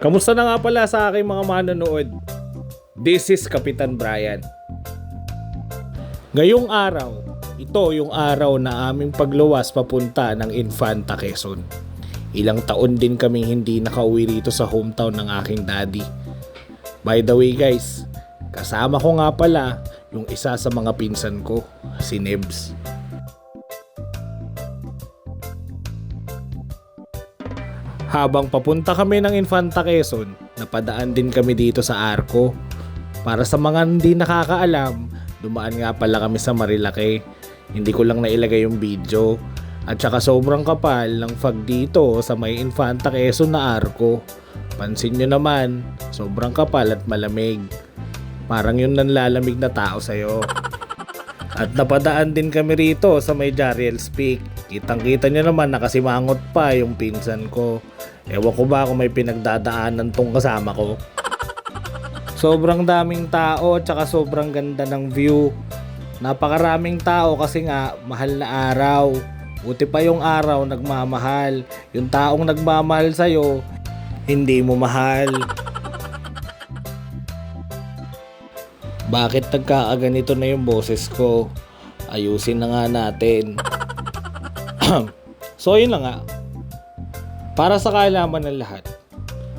Kamusta na nga pala sa aking mga manonood? This is Kapitan Brian. Ngayong araw, ito yung araw na aming pagluwas papunta ng Infanta Quezon. Ilang taon din kaming hindi nakauwi rito sa hometown ng aking daddy. By the way guys, kasama ko nga pala yung isa sa mga pinsan ko, si Nebs. Habang papunta kami ng Infanta Quezon, napadaan din kami dito sa Arco. Para sa mga hindi nakakaalam, dumaan nga pala kami sa Marilake. Hindi ko lang nailagay yung video. At saka sobrang kapal ng fog dito sa may Infanta Quezon na Arco. Pansin nyo naman, sobrang kapal at malamig. Parang yung nanlalamig na tao sa'yo. At napadaan din kami rito sa may Jariel's Peak. Kitang-kita nyo naman nakasimangot pa yung pinsan ko. Ewan ko ba kung may pinagdadaanan tong kasama ko. Sobrang daming tao at saka sobrang ganda ng view. Napakaraming tao kasi nga mahal na araw. Buti pa yung araw nagmamahal. Yung taong nagmamahal sa'yo, hindi mo mahal. Bakit nagkakaganito na yung boses ko? Ayusin na nga natin. So yun na nga. Para sa kaalaman ng lahat,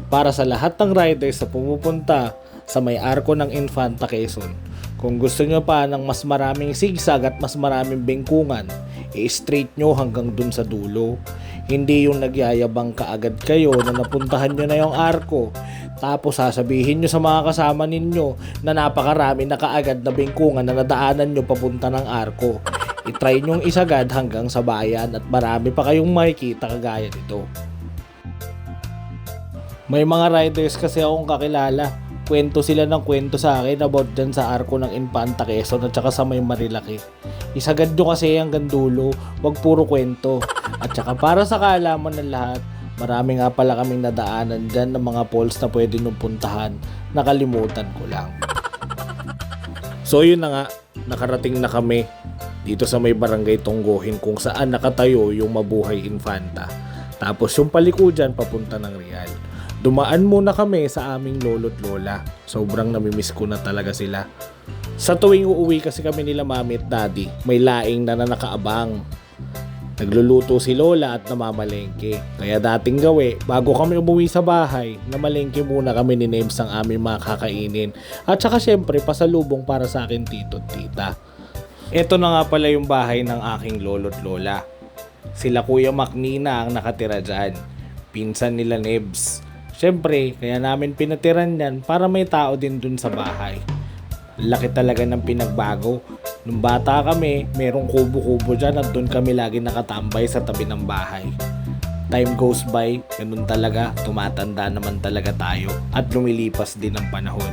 para sa lahat ng riders na pumupunta sa may arko ng Infanta Quezon, kung gusto nyo pa ng mas maraming sigsag at mas maraming bengkungan, i-straight nyo hanggang dun sa dulo. Hindi yung nagyayabang kaagad kayo na napuntahan nyo na yung arko, tapos sasabihin nyo sa mga kasama ninyo na napakarami na kaagad na bengkungan na nadaanan nyo papunta ng arko. I-try nyong isagad hanggang sa bayan at marami pa kayong makikita kagaya nito. May mga riders kasi akong kakilala. Kwento sila ng kwento sa akin about dyan sa arko ng Infanta Quezon at saka sa may Marilake. Isagad nyo kasi hanggang dulo, wag puro kwento. At saka para sa kaalaman ng lahat, marami nga pala kaming nadaanan dyan ng mga falls na pwede nyong puntahan. Nakalimutan ko lang. So yun na nga, nakarating na kami dito sa may barangay Tonggohin kung saan nakatayo yung Mabuhay Infanta. Tapos yung paliko dyan papunta ng Real. Dumaan muna kami sa aming lolo't lola. Sobrang namimiss ko na talaga sila. Sa tuwing uuwi kasi kami nila mami at daddy, may laing na nakaabang. Nagluluto si lola at namamalengke. Kaya dating gawi, bago kami umuwi sa bahay, namalengke muna kami ni Nebs ang aming mga kakainin. At saka syempre pasalubong para sa akin tito at tita. Ito na nga pala yung bahay ng aking lolo't lola. Sila Kuya Maknina ang nakatira dyan. Pinsan nila Nebs. Siyempre, kaya namin pinatiran yan para may tao din dun sa bahay. Laki talaga ng pinagbago. Nung bata kami, merong kubo-kubo dyan at dun kami lagi nakatambay sa tabi ng bahay. Time goes by, ganun talaga, tumatanda naman talaga tayo at lumilipas din ang panahon.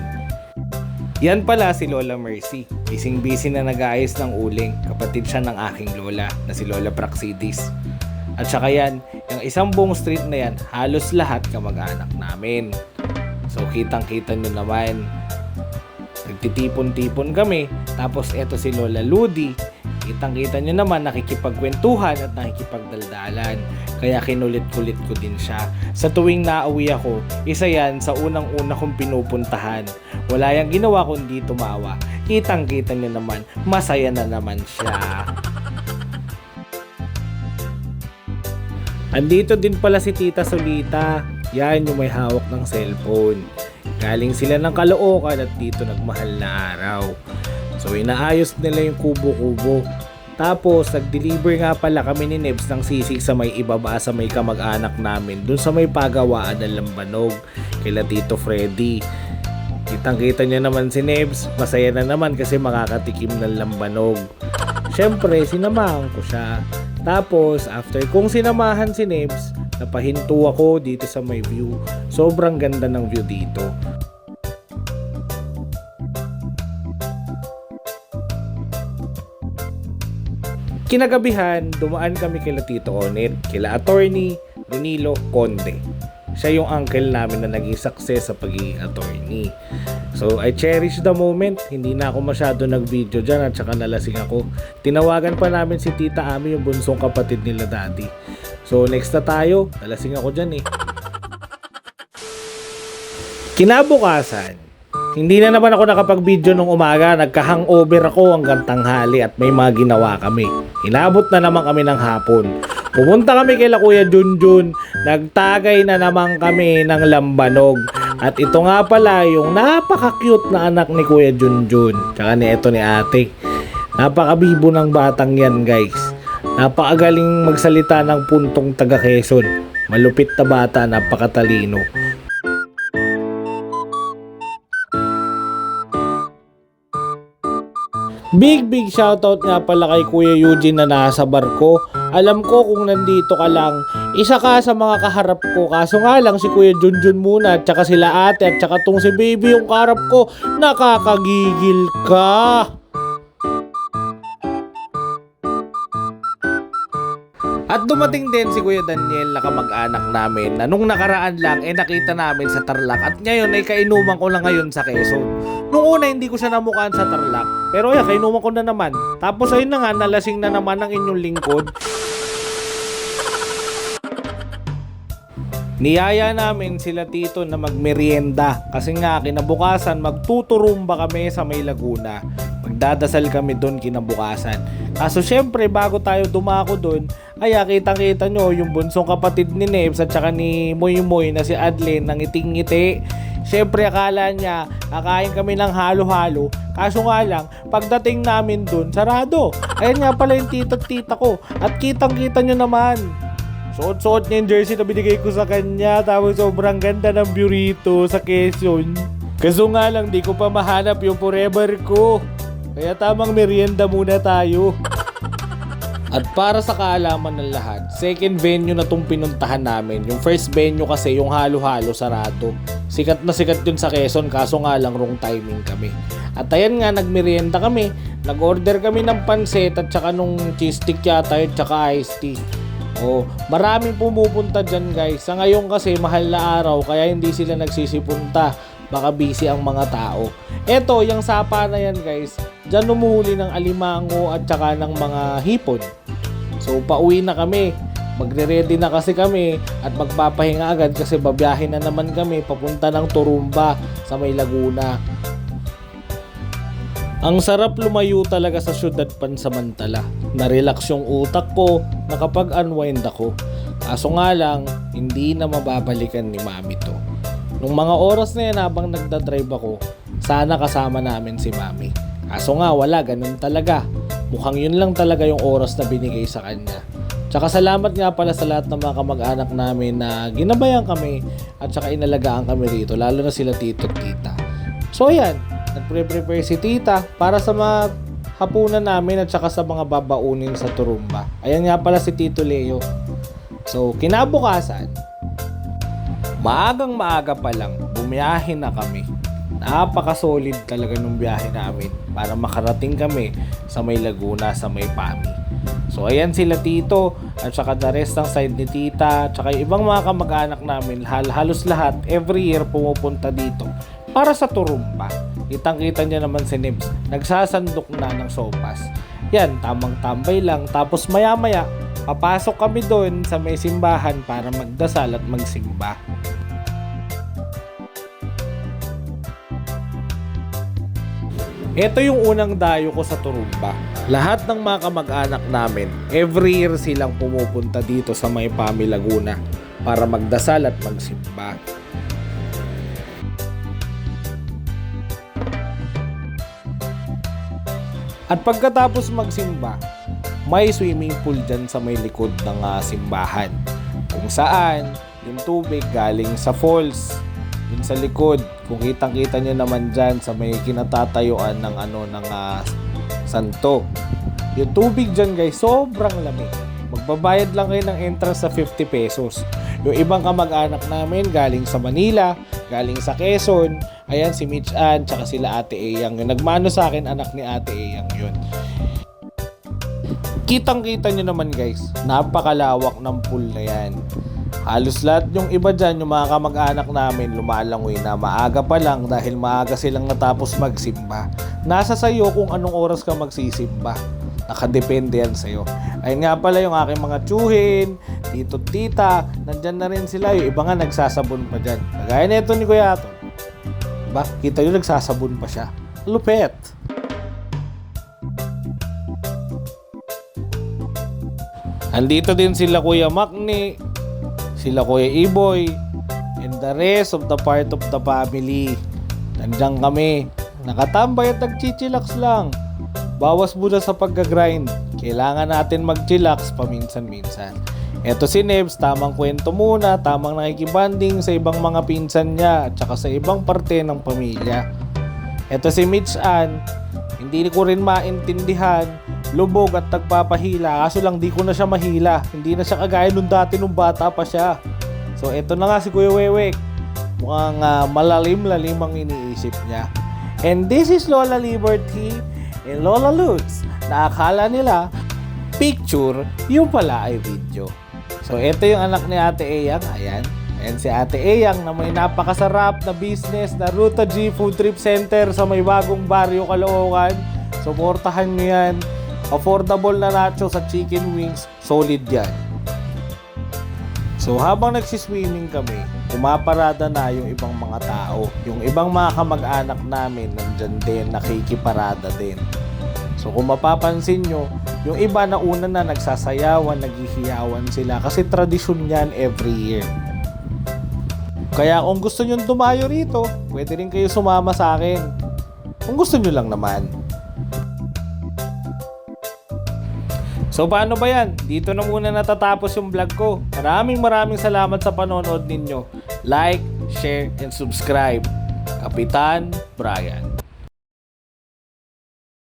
Yan pala si Lola Mercy. Bising-busy na nag-aayos ng uling. Kapatid siya ng aking lola na si Lola Praxidis. At saka yan, yung isang buong street na yan, halos lahat kamag-anak namin. So kitang-kita nyo naman. Nagtitipon-tipon kami. Tapos eto si Lola Ludi. Kitang-kita nyo naman, nakikipagkwentuhan at nakikipagdaldalan. Kaya kinulit-kulit ko din siya. Sa tuwing nauwi ako, isa yan sa unang-una kong pinupuntahan. Wala yang ginawa kundi tumawa. Kitang-kita nyo naman, masaya na naman siya. Andito din pala si Tita Solita. Yan yung may hawak ng cellphone. Galing sila ng Caloocan at dito nagmahal na araw. So inaayos nila yung kubo-kubo. Tapos nag-deliver nga pala kami ni Nebs ng sisig sa may ibaba sa may kamag-anak namin dun sa may pagawaan ng Lambanog kila Tito Freddy. Kitang-kita niya naman si Nebs. Masaya na naman kasi makakatikim ng lambanog. Siyempre, sinamahan ko siya. Tapos, after kong sinamahan si Nebs, napahinto ako dito sa may view. Sobrang ganda ng view dito. Kinagabihan, dumaan kami kila Tito Onet, kila Attorney Ronilo Conde. Siya yung uncle namin na naging success sa pagiging attorney. So I cherish the moment. Hindi na ako masyado nag-video dyan at saka nalasing ako. Tinawagan pa namin si Tita Ami, yung bunsong kapatid nila daddy. So next na tayo. Nalasing ako dyan eh. Kinabukasan, hindi na naman ako nakapag-video nung umaga. Nagka-hangover ako hanggang tanghali at may mga ginawa kami. Inabot na naman kami ng hapon. Pumunta kami kay Kuya Junjun. Nagtagay na naman kami ng lambanog. At ito nga pala yung napaka-cute na anak ni Kuya Junjun. Tsaka ni ito ni ate. Napakabibo ng batang yan, guys. Napakagaling magsalita ng puntong taga Quezon. Malupit na bata, napakatalino. Big shoutout nga pala kay Kuya Eugene na nasa barko. Alam ko kung nandito ka lang, isa ka sa mga kaharap ko. Kaso nga lang si Kuya Junjun muna at saka sila ate at saka tong si baby yung kaharap ko. Nakakagigil ka. At dumating din si Kuya Daniel na kamag-anak namin na nung nakaraan lang nakita namin sa Tarlac at ngayon ay kainuman ko lang ngayon sa Quezon. Nung una hindi ko siya namukhaan sa Tarlac pero kainuman ko na naman. Tapos ayun na nga, nalasing na naman ang inyong lingkod. Niyaya namin sila tito na magmerienda kasi nga kinabukasan magtuturumba kami sa May Laguna. Magdadasal kami doon kinabukasan. Kaso syempre bago tayo dumako doon, kitang-kita nyo yung bunsong kapatid ni Nebs at saka ni Moy Moy na si Adlen ng ngiting-ngiti. Syempre akala niya kakain kami ng halo-halo. Kaso nga lang, pagdating namin doon, sarado. Ayan nga pala yung tita at tita ko. At kitang-kita nyo naman. Suot-suot niya yung jersey na binigay ko sa kanya. Tapos sobrang ganda ng burrito sa Quezon. Kaso nga lang, di ko pa mahanap yung forever ko. Kaya tamang merienda muna tayo. At para sa kaalaman ng lahat, second venue na itong pinuntahan namin. Yung first venue kasi, yung halo-halo sarado. Sikat na sikat yun sa Quezon, kaso nga lang wrong timing kami. At ayan nga, nagmerienda kami. Nag-order kami ng pansit at saka nung cheese stick yata at saka iced tea. Maraming pumupunta dyan, guys. Sa ngayon kasi mahal na araw kaya hindi sila nagsisipunta. Baka busy ang mga tao. Eto, yung sapa na yan, guys. Dyan umuhuli ng alimango at saka ng mga hipon. So pauwi na kami. Magre-ready na kasi kami at magpapahinga agad kasi babiyahin na naman kami papunta ng Turumba sa May Laguna. Ang sarap lumayo talaga sa syudad pansamantala. Na-relax yung utak ko, nakapag-unwind ako. Kaso nga lang, hindi na mababalikan ni Mami to. Nung mga oras na yan habang nagdadrive ako, sana kasama namin si Mami. Kaso nga wala, ganun talaga. Mukhang yun lang talaga yung oras na binigay sa kanya. Tsaka salamat nga pala sa lahat ng mga kamag-anak namin na ginabayan kami at saka inalagaan kami rito, lalo na sila tito at tita. So ayan, nagpre-prepare si tita para sa mga hapunan namin at saka sa mga babaunin sa Turumba. Ayan nga pala si Tito Leo. So kinabukasan, maagang maaga pa lang, bumiyahe na kami. Napaka-solid talaga nung biyahe namin para makarating kami sa May Laguna, sa May Pami. So ayan sila tito at saka the rest ng side ni tita at saka yung ibang mga kamag-anak namin, halos lahat every year pumupunta dito para sa Turumba. Kitang-kita niya naman si Nibs, nagsasandok na ng sopas. Yan, tamang tambay lang. Tapos maya-maya, papasok kami doon sa may simbahan para magdasal at magsimba. Ito yung unang dayo ko sa Turumba. Lahat ng mga kamag-anak namin, every year silang pumupunta dito sa May Pami Laguna para magdasal at magsimba. At pagkatapos magsimba, may swimming pool dyan sa may likod ng simbahan. Kung saan, yung tubig galing sa falls, yun sa likod. Kung kitang-kita nyo naman dyan sa may kinatatayuan ng santo. Yung tubig dyan guys, sobrang lamig. Magbabayad lang kayo ng entrance sa 50 pesos. Yung ibang kamag-anak namin galing sa Manila, galing sa Quezon, ayan si Mitch Ann, tsaka sila Ate Eyang. Yung nagmano sa akin, anak ni Ate Eyang yun. Kitang-kita nyo naman guys, napakalawak ng pool na yan. Halos lahat yung iba dyan, yung mga kamag-anak namin, lumalangoy na maaga pa lang dahil maaga silang natapos magsimba. Nasa sayo kung anong oras ka magsisimba. Nakadepende yan sa'yo. Ayun nga pala yung aking mga tsuhin, tito tita, nandyan na rin sila. Yung iba nga nagsasabon pa dyan. Kagaya nito ni Kuya Aton. Ba, kita nyo nagsasabon pa siya. Lupet! Andito din sila Kuya Makni, sila Kuya Iboy, and the rest of the part of the family. Nandiyan kami, nakatambay at nagchichillax lang. Bawas muna sa pagga-grind. Kailangan natin mag-chillax paminsan-minsan. Eto si Nebs, tamang kwento muna, tamang nakikibanding sa ibang mga pinsan niya at saka sa ibang parte ng pamilya. Eto si Mitch Ann, hindi ko rin maintindihan, lubog at nagpapahila, kaso lang di ko na siya mahila. Hindi na siya kagaya nung dati nung bata pa siya. So eto na nga si Kuya Wewek, mukhang malalim-lalim ang iniisip niya. And this is Lola Liberty and Lola Lutz, na akala nila picture, yung pala ay video. So ito yung anak ni Ate Eyang, ayan. And si Ate Eyang na may napakasarap na business na Ruta G Food Trip Center sa may bagong baryo Caloocan. Suportahan nyo yan. Affordable na nachos at chicken wings, solid yan. So habang nagsiswimming kami, pumaparada na yung ibang mga tao. Yung ibang mga kamag-anak namin nandyan din, nakikiparada din. So kung mapapansin nyo, yung iba na una na nagsasayawan, naghihiyawan sila kasi tradisyon yan every year. Kaya kung gusto nyo dumayo rito, pwede rin kayo sumama sa akin. Kung gusto nyo lang naman. So paano ba yan? Dito na muna natatapos yung vlog ko. Maraming salamat sa panonood ninyo. Like, share, and subscribe. Kapitan Brian.